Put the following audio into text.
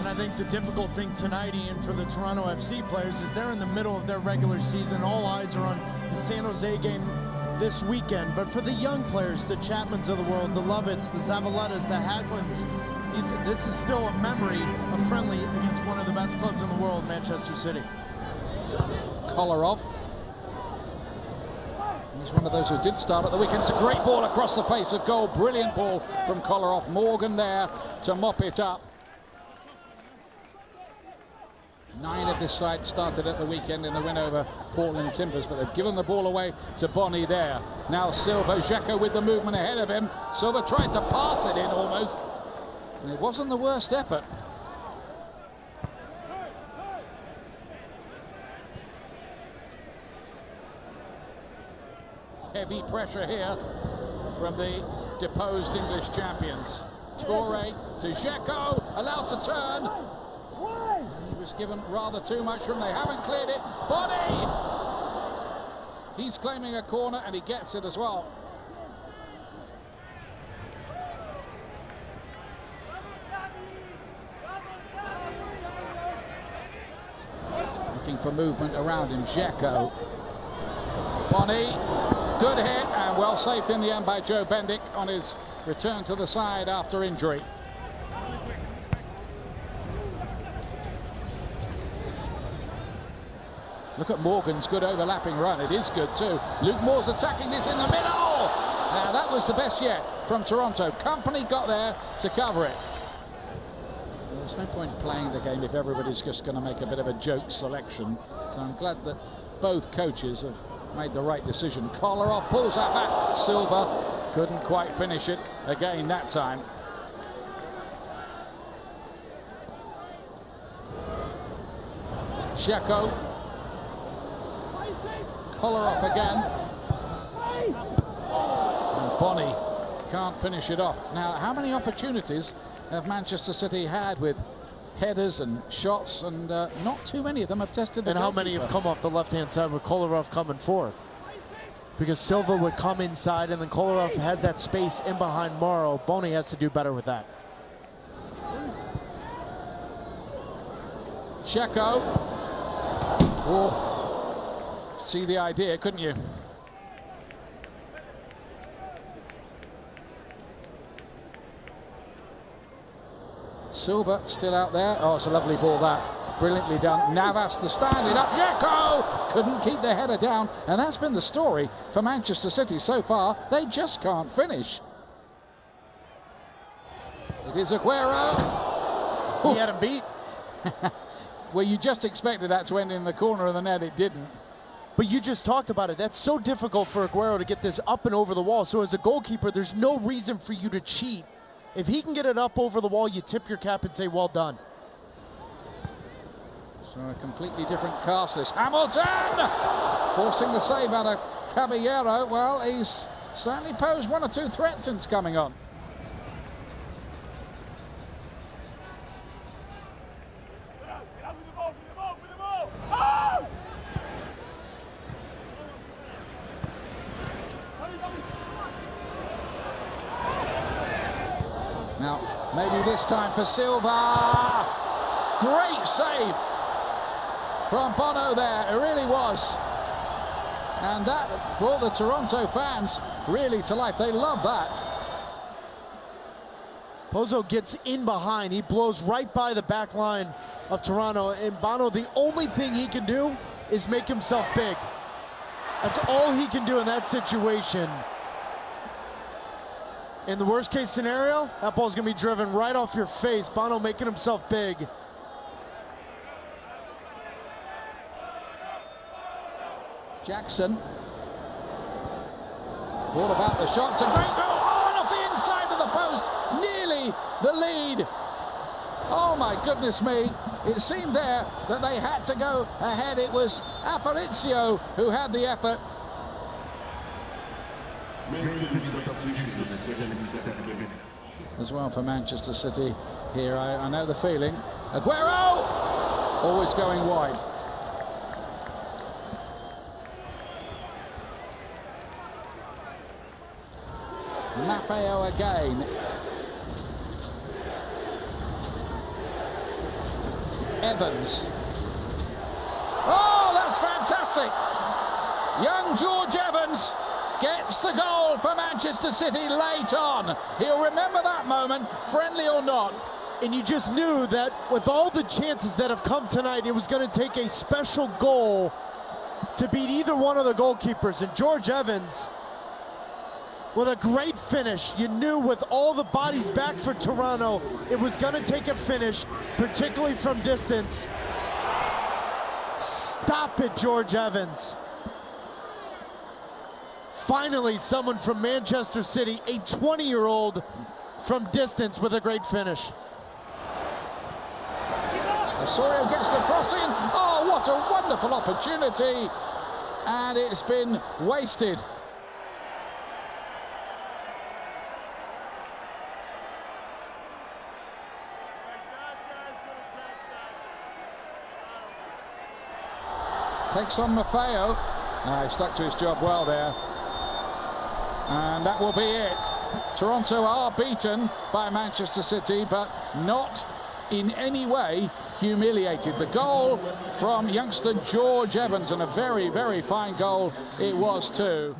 I think the difficult thing tonight, Ian, for the Toronto FC players is they're in the middle of their regular season. All eyes are on the San Jose game this weekend. But for the young players, the Chapmans of the world, the Lovitts, the Zavalettas, the Haglunds, this is still a memory of friendly against one of the best clubs in the world, Manchester City. Kolarov. He's one of those who did start at the weekend. It's a great ball across the face of goal. Brilliant ball from Kolarov. Morgan there to mop it up. 9 of this side started at the weekend in the win over Portland Timbers, but they've given the ball away to Bonney there. Now Silva, Dzeko with the movement ahead of him. Silva tried to pass it in almost, and it wasn't the worst effort. Heavy pressure here from the deposed English champions. Toure to Dzeko, allowed to turn. He was given rather too much room. They haven't cleared it. Bonney! He's claiming a corner and he gets it as well. Looking for movement around him. Dzeko. Bonney. Good hit and well saved in the end by Joe Bendik on his return to the side after injury. Look at Morgan's good overlapping run. It is good too. Luke Moore's attacking this in the middle. Now that was the best yet from Toronto. Company got there to cover it. There's no point playing the game if everybody's just going to make a bit of a joke selection. So I'm glad that both coaches have made the right decision. Kolarov pulls that back. Silva couldn't quite finish it again that time. Dzeko. Kolarov again. And Bonney can't finish it off. Now, how many opportunities have Manchester City had with headers and shots, and not too many of them have tested the And how many have come off the left-hand side with Kolarov coming forward? Because Silva would come inside, and then Kolarov has that space in behind Morrow. Bonney has to do better with that. Dzeko. Oh. See the idea, couldn't you? Silva still out there. Oh, it's a lovely ball that. Brilliantly done. Navas to stand it up. Dzeko couldn't keep the header down, and that's been the story for Manchester City so far. They just can't finish. It is Aguero. He had him beat. Well, you just expected that to end in the corner of the net. It didn't. But you just talked about it. That's so difficult for Aguero to get this up and over the wall. So as a goalkeeper, there's no reason for you to cheat. If he can get it up over the wall, you tip your cap and say, well done. So a completely different cast this. Hamilton! Forcing the save out of Caballero. Well, he's certainly posed 1 or 2 threats since coming on. Now, maybe this time for Silva. Great save from Bono there. It really was. And that brought the Toronto fans really to life. They love that. Pozo gets in behind. He blows right by the back line of Toronto. And Bono, the only thing he can do is make himself big. That's all he can do in that situation. In the worst case scenario, that ball's gonna be driven right off your face. Bono making himself big. Jackson. Thought about the shot. It's a great goal. Oh, off the inside of the post. Nearly the lead. Oh my goodness me. It seemed there that they had to go ahead. It was Aparicio who had the effort. As well for Manchester City here. I know the feeling. Aguero! Always going wide. Maffeo again. Evans. Oh, that's fantastic! Young George Evans gets the goal for Manchester City late on. He'll remember that moment, friendly or not. And you just knew that with all the chances that have come tonight, it was going to take a special goal to beat either one of the goalkeepers. And George Evans, with a great finish, you knew with all the bodies back for Toronto, it was going to take a finish, particularly from distance. Stop it, George Evans. Finally, someone from Manchester City, a 20-year-old from distance with a great finish. Osorio gets the crossing. Oh, what a wonderful opportunity. And it's been wasted. Takes on Maffeo. He stuck to his job well there. And that will be it. Toronto are beaten by Manchester City, but not in any way humiliated. The goal from youngster George Evans, and a very, very fine goal it was too.